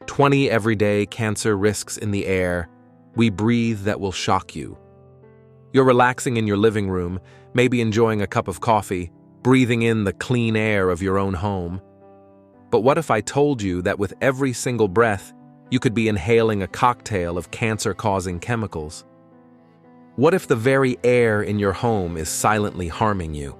20 everyday cancer risks in the air we breathe that will shock you. You're relaxing in your living room, maybe enjoying a cup of coffee, breathing in the clean air of your own home. But what if I told you that with every single breath, you could be inhaling a cocktail of cancer-causing chemicals? What if the very air in your home is silently harming you?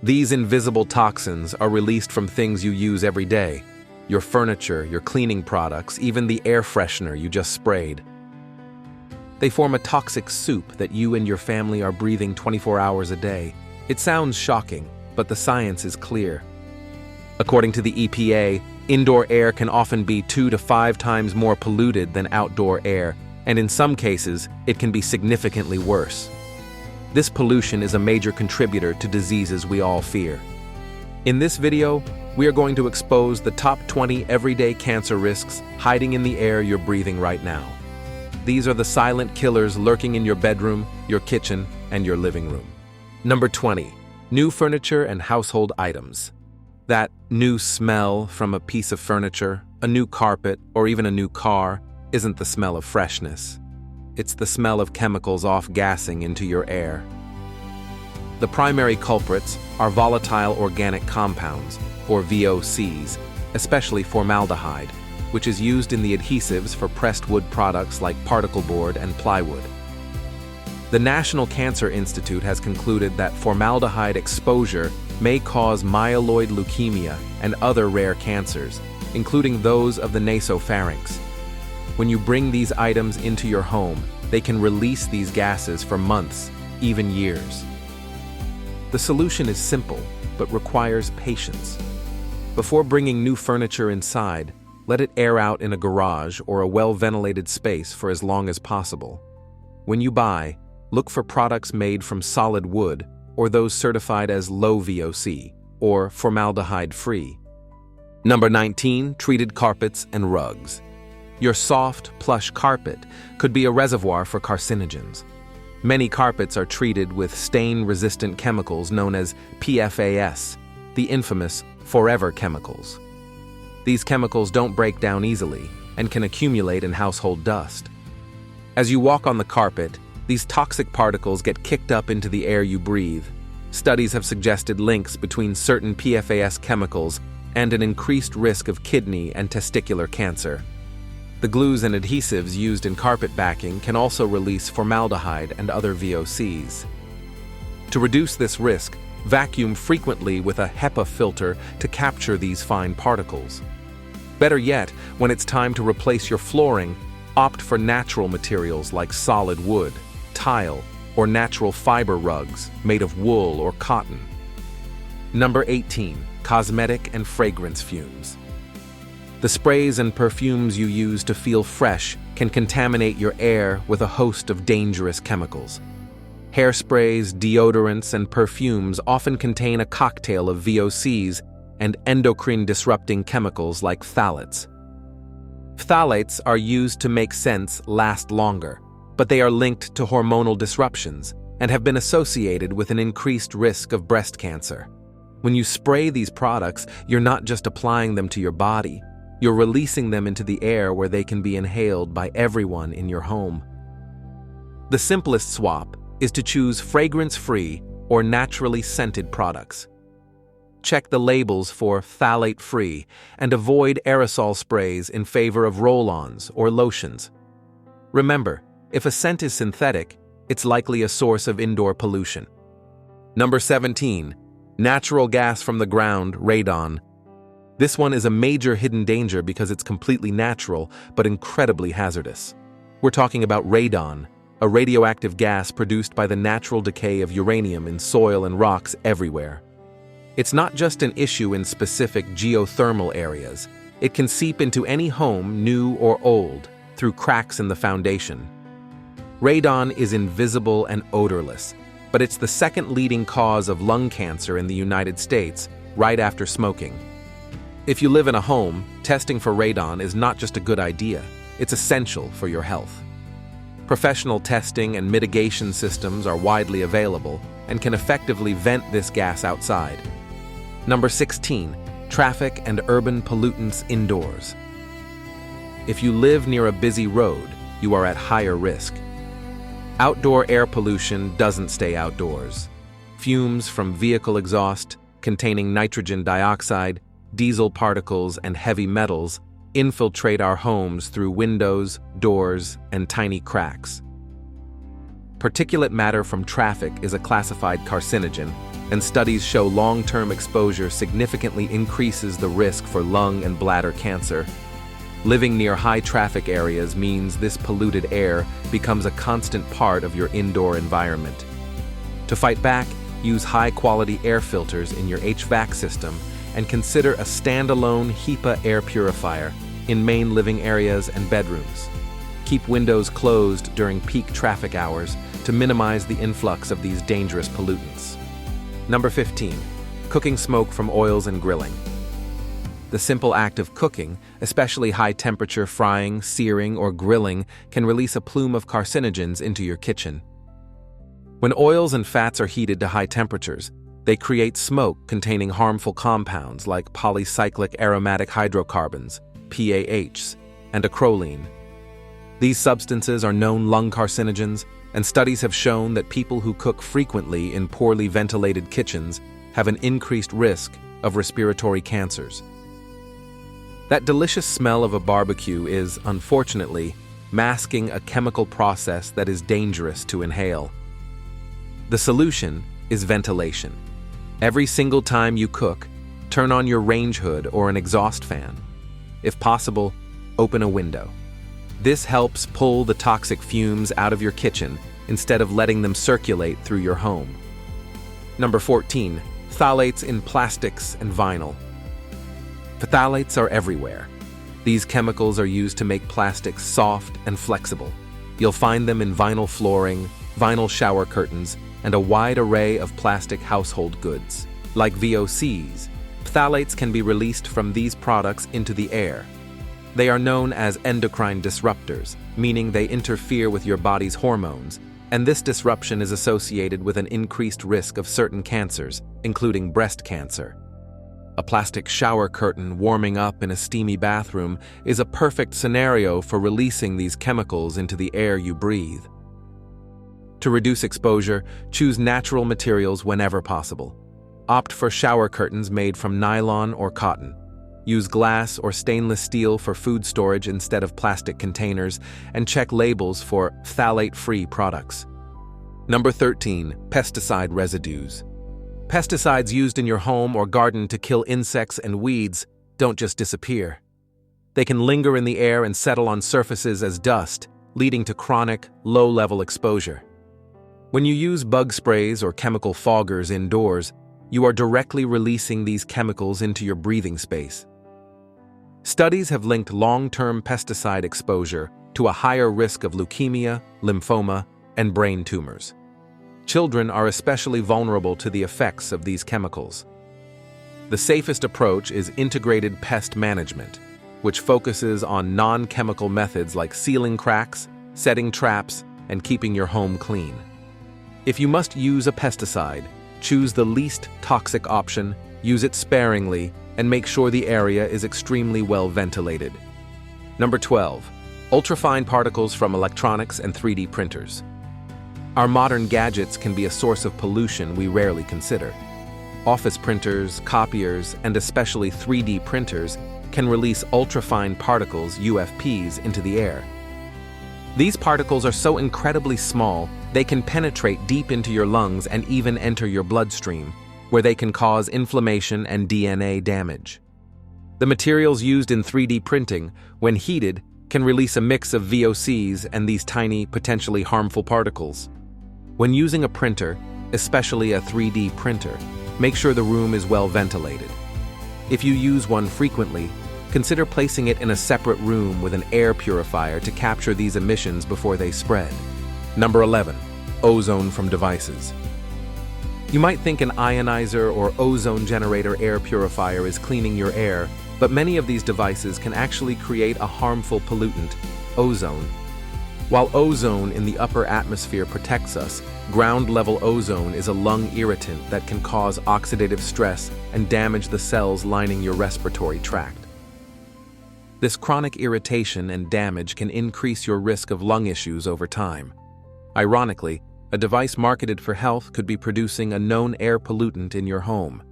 These invisible toxins are released from things you use every day: your furniture, your cleaning products, even the air freshener you just sprayed. They form a toxic soup that you and your family are breathing 24 hours a day. It sounds shocking, but the science is clear. According to the EPA, indoor air can often be 2 to 5 times more polluted than outdoor air, and in some cases, it can be significantly worse. This pollution is a major contributor to diseases we all fear. In this video, we are going to expose the top 20 everyday cancer risks hiding in the air you're breathing right now. These are the silent killers lurking in your bedroom, your kitchen, and your living room. Number 20. New furniture and household items. That new smell from a piece of furniture, a new carpet, or even a new car isn't the smell of freshness. It's the smell of chemicals off-gassing into your air. The primary culprits are volatile organic compounds, or VOCs, especially formaldehyde, which is used in the adhesives for pressed wood products like particle board and plywood. The National Cancer Institute has concluded that formaldehyde exposure may cause myeloid leukemia and other rare cancers, including those of the nasopharynx. When you bring these items into your home, they can release these gases for months, even years. The solution is simple, but requires patience. Before bringing new furniture inside, let it air out in a garage or a well-ventilated space for as long as possible. When you buy, look for products made from solid wood or those certified as low VOC or formaldehyde-free. Number 19. Treated carpets and rugs. Your soft, plush carpet could be a reservoir for carcinogens. Many carpets are treated with stain-resistant chemicals known as PFAS, the infamous forever chemicals. These chemicals don't break down easily and can accumulate in household dust. As you walk on the carpet, these toxic particles get kicked up into the air you breathe. Studies have suggested links between certain PFAS chemicals and an increased risk of kidney and testicular cancer. The glues and adhesives used in carpet backing can also release formaldehyde and other VOCs. To reduce this risk, vacuum frequently with a HEPA filter to capture these fine particles. Better yet, when it's time to replace your flooring, opt for natural materials like solid wood, tile, or natural fiber rugs made of wool or cotton. Number 18. Cosmetic and fragrance fumes. The sprays and perfumes you use to feel fresh can contaminate your air with a host of dangerous chemicals. Hairsprays, deodorants, and perfumes often contain a cocktail of VOCs and endocrine-disrupting chemicals like phthalates. Phthalates are used to make scents last longer, but they are linked to hormonal disruptions and have been associated with an increased risk of breast cancer. When you spray these products, you're not just applying them to your body, you're releasing them into the air where they can be inhaled by everyone in your home. The simplest swap is to choose fragrance-free or naturally scented products. Check the labels for phthalate-free and avoid aerosol sprays in favor of roll-ons or lotions. Remember, if a scent is synthetic, it's likely a source of indoor pollution. Number 17. Natural gas from the ground, radon. This one is a major hidden danger because it's completely natural but incredibly hazardous. We're talking about radon, a radioactive gas produced by the natural decay of uranium in soil and rocks everywhere. It's not just an issue in specific geothermal areas. It can seep into any home, new or old, through cracks in the foundation. Radon is invisible and odorless, but it's the second leading cause of lung cancer in the United States, right after smoking. If you live in a home, testing for radon is not just a good idea, it's essential for your health. Professional testing and mitigation systems are widely available and can effectively vent this gas outside. Number 16. Traffic and urban pollutants indoors. If you live near a busy road, you are at higher risk. Outdoor air pollution doesn't stay outdoors. Fumes from vehicle exhaust, containing nitrogen dioxide, diesel particles, and heavy metals, infiltrate our homes through windows, doors, and tiny cracks. Particulate matter from traffic is a classified carcinogen, and studies show long-term exposure significantly increases the risk for lung and bladder cancer. Living near high-traffic areas means this polluted air becomes a constant part of your indoor environment. To fight back, use high-quality air filters in your HVAC system and consider a standalone HEPA air purifier in main living areas and bedrooms. Keep windows closed during peak traffic hours to minimize the influx of these dangerous pollutants. Number 15. Cooking smoke from oils and grilling. The simple act of cooking, especially high-temperature frying, searing, or grilling, can release a plume of carcinogens into your kitchen. When oils and fats are heated to high temperatures, they create smoke containing harmful compounds like polycyclic aromatic hydrocarbons, PAHs, and acrolein. These substances are known lung carcinogens, and studies have shown that people who cook frequently in poorly ventilated kitchens have an increased risk of respiratory cancers. That delicious smell of a barbecue is, unfortunately, masking a chemical process that is dangerous to inhale. The solution is ventilation. Every single time you cook, turn on your range hood or an exhaust fan. If possible, open a window. This helps pull the toxic fumes out of your kitchen instead of letting them circulate through your home. Number 14. Phthalates in plastics and vinyl. Phthalates are everywhere. These chemicals are used to make plastics soft and flexible. You'll find them in vinyl flooring, vinyl shower curtains, and a wide array of plastic household goods. Like VOCs, phthalates can be released from these products into the air. They are known as endocrine disruptors, meaning they interfere with your body's hormones, and this disruption is associated with an increased risk of certain cancers, including breast cancer. A plastic shower curtain warming up in a steamy bathroom is a perfect scenario for releasing these chemicals into the air you breathe. To reduce exposure, choose natural materials whenever possible. Opt for shower curtains made from nylon or cotton. Use glass or stainless steel for food storage instead of plastic containers, and check labels for phthalate-free products. Number 13. Pesticide residues. Pesticides used in your home or garden to kill insects and weeds don't just disappear. They can linger in the air and settle on surfaces as dust, leading to chronic, low-level exposure. When you use bug sprays or chemical foggers indoors, you are directly releasing these chemicals into your breathing space. Studies have linked long-term pesticide exposure to a higher risk of leukemia, lymphoma, and brain tumors. Children are especially vulnerable to the effects of these chemicals. The safest approach is integrated pest management, which focuses on non-chemical methods like sealing cracks, setting traps, and keeping your home clean. If you must use a pesticide, choose the least toxic option, use it sparingly, and make sure the area is extremely well ventilated. Number 12. Ultrafine particles from electronics and 3D printers. Our modern gadgets can be a source of pollution we rarely consider. Office printers, copiers, and especially 3D printers can release ultrafine particles, UFPs, into the air. These particles are so incredibly small, they can penetrate deep into your lungs and even enter your bloodstream, where they can cause inflammation and DNA damage. The materials used in 3D printing, when heated, can release a mix of VOCs and these tiny, potentially harmful particles. When using a printer, especially a 3D printer, make sure the room is well ventilated. If you use one frequently, consider placing it in a separate room with an air purifier to capture these emissions before they spread. Number 11. Ozone from devices. You might think an ionizer or ozone generator air purifier is cleaning your air, but many of these devices can actually create a harmful pollutant, ozone. While ozone in the upper atmosphere protects us, ground-level ozone is a lung irritant that can cause oxidative stress and damage the cells lining your respiratory tract. This chronic irritation and damage can increase your risk of lung issues over time. Ironically, a device marketed for health could be producing a known air pollutant in your home.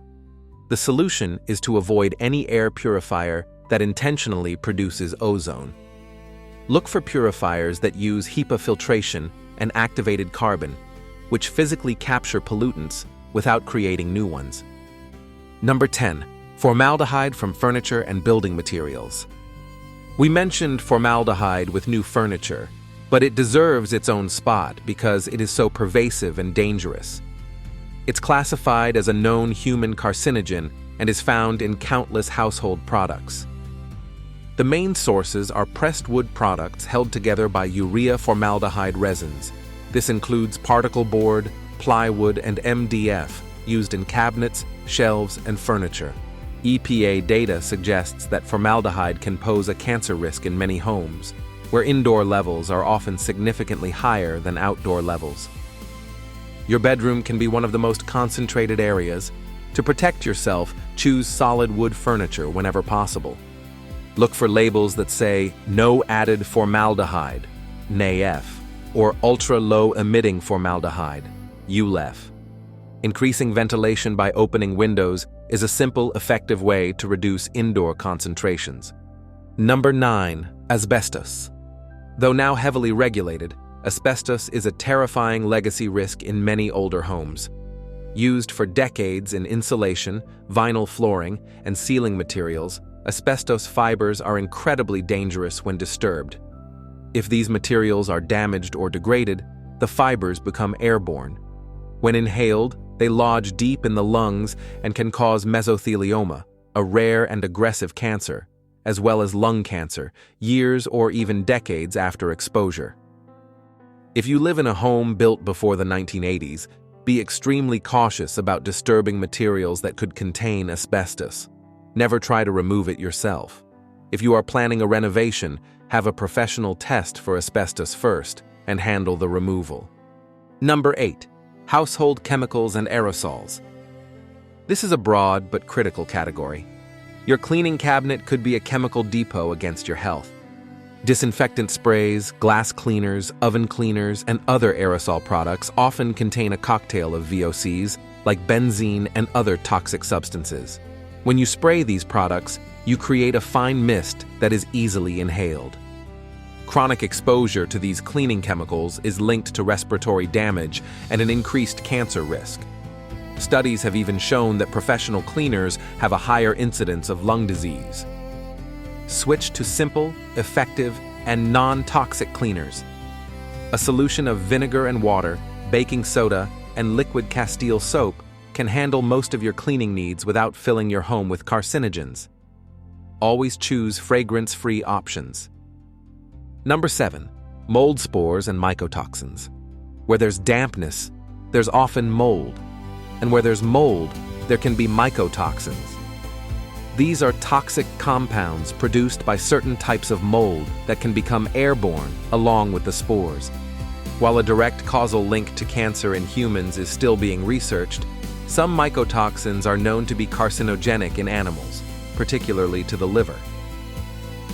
The solution is to avoid any air purifier that intentionally produces ozone. Look for purifiers that use HEPA filtration and activated carbon, which physically capture pollutants without creating new ones. Number 10. Formaldehyde from furniture and building materials. We mentioned formaldehyde with new furniture, but it deserves its own spot because it is so pervasive and dangerous. It's classified as a known human carcinogen and is found in countless household products. The main sources are pressed wood products held together by urea formaldehyde resins. This includes particle board, plywood, and MDF used in cabinets, shelves, and furniture. EPA data suggests that formaldehyde can pose a cancer risk in many homes, where indoor levels are often significantly higher than outdoor levels. Your bedroom can be one of the most concentrated areas. To protect yourself, choose solid wood furniture whenever possible. Look for labels that say, "No added formaldehyde," NAF, or ultra-low emitting formaldehyde, ULEF. Increasing ventilation by opening windows is a simple, effective way to reduce indoor concentrations. Number 9. Asbestos. Though now heavily regulated, asbestos is a terrifying legacy risk in many older homes. Used for decades in insulation, vinyl flooring, and ceiling materials, asbestos fibers are incredibly dangerous when disturbed. If these materials are damaged or degraded, the fibers become airborne. When inhaled, they lodge deep in the lungs and can cause mesothelioma, a rare and aggressive cancer, as well as lung cancer, years or even decades after exposure. If you live in a home built before the 1980s, be extremely cautious about disturbing materials that could contain asbestos. Never try to remove it yourself. If you are planning a renovation, have a professional test for asbestos first and handle the removal. Number 8. Household chemicals and aerosols. This is a broad but critical category. Your cleaning cabinet could be a chemical depot against your health. Disinfectant sprays, glass cleaners, oven cleaners, and other aerosol products often contain a cocktail of VOCs, like benzene and other toxic substances. When you spray these products, you create a fine mist that is easily inhaled. Chronic exposure to these cleaning chemicals is linked to respiratory damage and an increased cancer risk. Studies have even shown that professional cleaners have a higher incidence of lung disease. Switch to simple, effective, and non-toxic cleaners. A solution of vinegar and water, baking soda, and liquid Castile soap can handle most of your cleaning needs without filling your home with carcinogens. Always choose fragrance-free options. Number 7. Mold spores and mycotoxins. Where there's dampness, there's often mold. And where there's mold, there can be mycotoxins. These are toxic compounds produced by certain types of mold that can become airborne along with the spores. While a direct causal link to cancer in humans is still being researched, some mycotoxins are known to be carcinogenic in animals, particularly to the liver.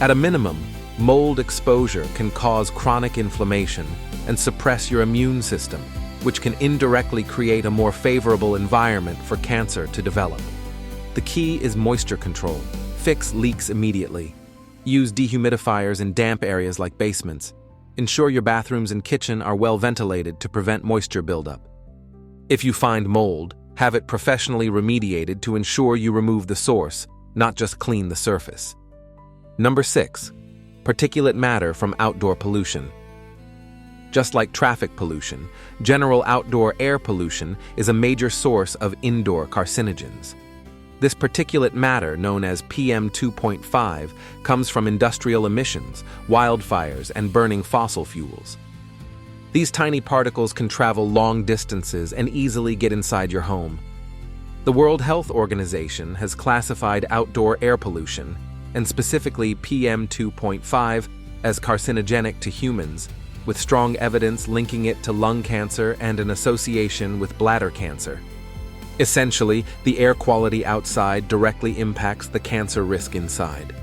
At a minimum, mold exposure can cause chronic inflammation and suppress your immune system, which can indirectly create a more favorable environment for cancer to develop. The key is moisture control. Fix leaks immediately. Use dehumidifiers in damp areas like basements. Ensure your bathrooms and kitchen are well ventilated to prevent moisture buildup. If you find mold, have it professionally remediated to ensure you remove the source, not just clean the surface. Number 6. Particulate matter from outdoor pollution. Just like traffic pollution, general outdoor air pollution is a major source of indoor carcinogens. This particulate matter, known as PM2.5, comes from industrial emissions, wildfires, and burning fossil fuels. These tiny particles can travel long distances and easily get inside your home. The World Health Organization has classified outdoor air pollution, and specifically PM2.5, as carcinogenic to humans, with strong evidence linking it to lung cancer and an association with bladder cancer. Essentially, the air quality outside directly impacts the cancer risk inside.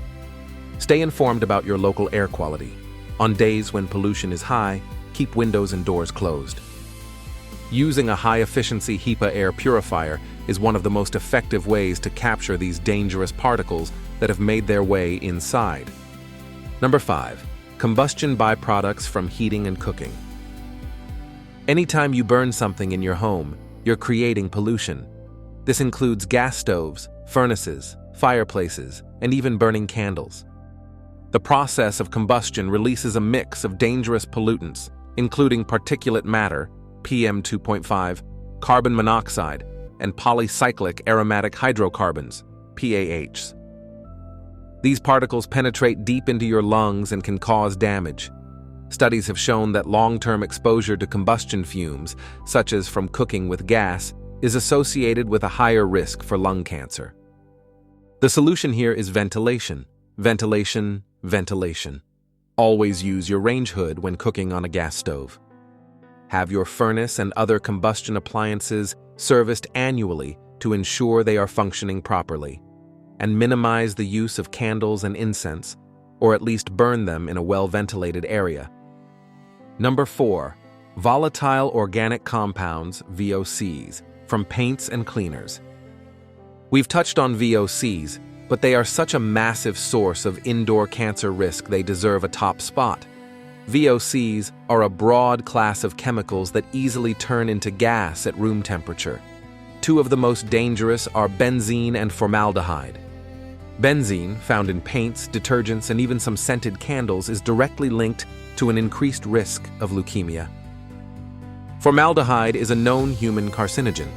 Stay informed about your local air quality. On days when pollution is high, keep windows and doors closed. Using a high-efficiency HEPA air purifier is one of the most effective ways to capture these dangerous particles that have made their way inside. Number 5. Combustion byproducts from heating and cooking. Anytime you burn something in your home, you're creating pollution. This includes gas stoves, furnaces, fireplaces, and even burning candles. The process of combustion releases a mix of dangerous pollutants, including particulate matter, PM 2.5, carbon monoxide, and polycyclic aromatic hydrocarbons, PAHs. These particles penetrate deep into your lungs and can cause damage. Studies have shown that long-term exposure to combustion fumes, such as from cooking with gas, is associated with a higher risk for lung cancer. The solution here is ventilation. Ventilation, ventilation. Always use your range hood when cooking on a gas stove. Have your furnace and other combustion appliances serviced annually to ensure they are functioning properly, and minimize the use of candles and incense, or at least burn them in a well-ventilated area. Number 4. Volatile organic compounds, VOCs, from paints and cleaners. We've touched on VOCs, but they are such a massive source of indoor cancer risk they deserve a top spot. VOCs are a broad class of chemicals that easily turn into gas at room temperature. Two of the most dangerous are benzene and formaldehyde. Benzene, found in paints, detergents, and even some scented candles, is directly linked to an increased risk of leukemia. Formaldehyde is a known human carcinogen.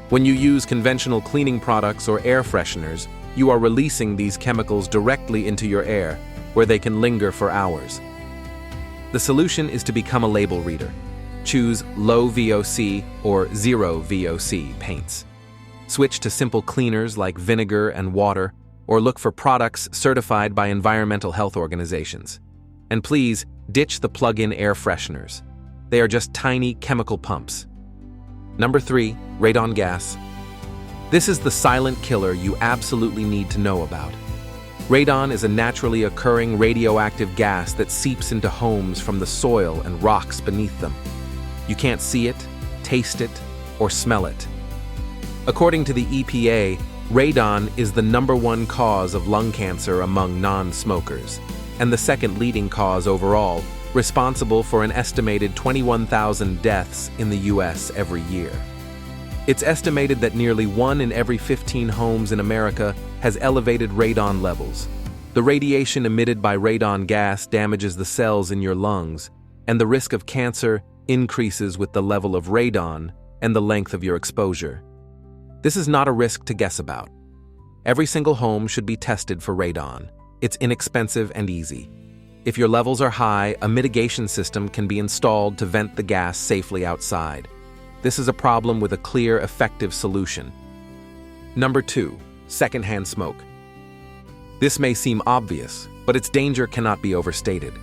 When you use conventional cleaning products or air fresheners, you are releasing these chemicals directly into your air, where they can linger for hours. The solution is to become a label reader. Choose low VOC or zero VOC paints. Switch to simple cleaners like vinegar and water, or look for products certified by environmental health organizations. And please, ditch the plug-in air fresheners. They are just tiny chemical pumps. Number 3, radon gas. This is the silent killer you absolutely need to know about. Radon is a naturally occurring radioactive gas that seeps into homes from the soil and rocks beneath them. You can't see it, taste it, or smell it. According to the EPA, radon is the #1 cause of lung cancer among non-smokers, and the second leading cause overall, responsible for an estimated 21,000 deaths in the US every year. It's estimated that nearly 1 in every 15 homes in America has elevated radon levels. The radiation emitted by radon gas damages the cells in your lungs, and the risk of cancer increases with the level of radon and the length of your exposure. This is not a risk to guess about. Every single home should be tested for radon. It's inexpensive and easy. If your levels are high, a mitigation system can be installed to vent the gas safely outside. This is a problem with a clear, effective solution. Number 2, secondhand smoke. This may seem obvious, but its danger cannot be overstated.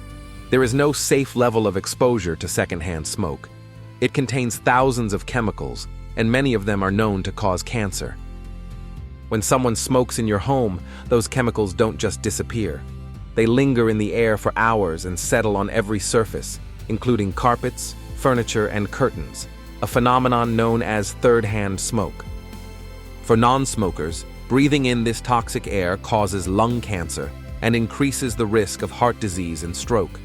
There is no safe level of exposure to secondhand smoke. It contains thousands of chemicals, and many of them are known to cause cancer. When someone smokes in your home, those chemicals don't just disappear. They linger in the air for hours and settle on every surface, including carpets, furniture, and curtains, a phenomenon known as third-hand smoke. For non-smokers, breathing in this toxic air causes lung cancer and increases the risk of heart disease and stroke.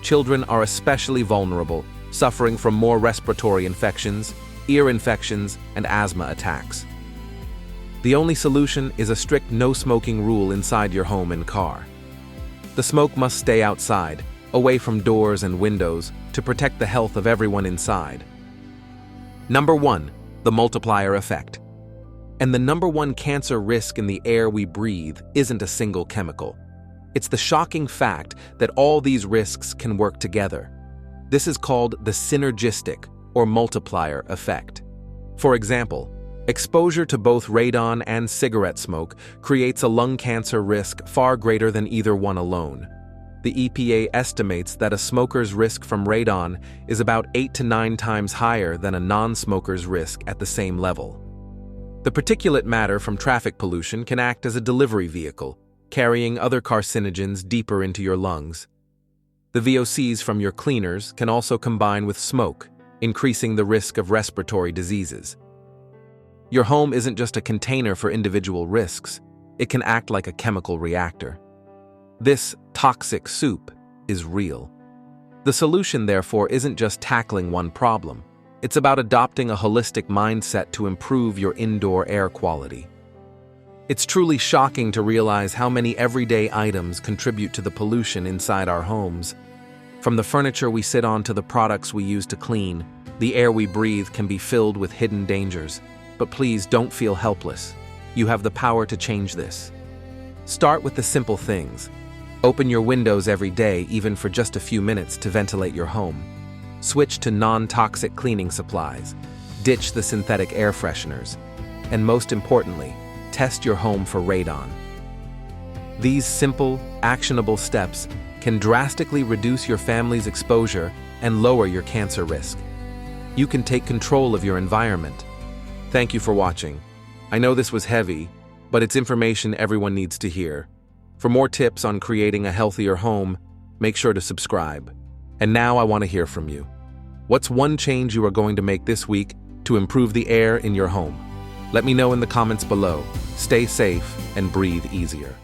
Children are especially vulnerable, suffering from more respiratory infections, ear infections, and asthma attacks. The only solution is a strict no-smoking rule inside your home and car. The smoke must stay outside, away from doors and windows, to protect the health of everyone inside. Number 1, the multiplier effect. And the #1 cancer risk in the air we breathe isn't a single chemical. It's the shocking fact that all these risks can work together. This is called the synergistic or multiplier effect. For example, exposure to both radon and cigarette smoke creates a lung cancer risk far greater than either one alone. The EPA estimates that a smoker's risk from radon is about 8 to 9 times higher than a non-smoker's risk at the same level. The particulate matter from traffic pollution can act as a delivery vehicle, carrying other carcinogens deeper into your lungs. The VOCs from your cleaners can also combine with smoke, increasing the risk of respiratory diseases. Your home isn't just a container for individual risks, it can act like a chemical reactor. This toxic soup is real. The solution, therefore, isn't just tackling one problem. It's about adopting a holistic mindset to improve your indoor air quality. It's truly shocking to realize how many everyday items contribute to the pollution inside our homes. From the furniture we sit on to the products we use to clean, the air we breathe can be filled with hidden dangers. But please don't feel helpless. You have the power to change this. Start with the simple things. Open your windows every day, even for just a few minutes, to ventilate your home. Switch to non-toxic cleaning supplies. Ditch the synthetic air fresheners. And most importantly, test your home for radon. These simple, actionable steps can drastically reduce your family's exposure and lower your cancer risk. You can take control of your environment. Thank you for watching. I know this was heavy, but it's information everyone needs to hear. For more tips on creating a healthier home, make sure to subscribe. And now I want to hear from you. What's one change you are going to make this week to improve the air in your home? Let me know in the comments below. Stay safe and breathe easier.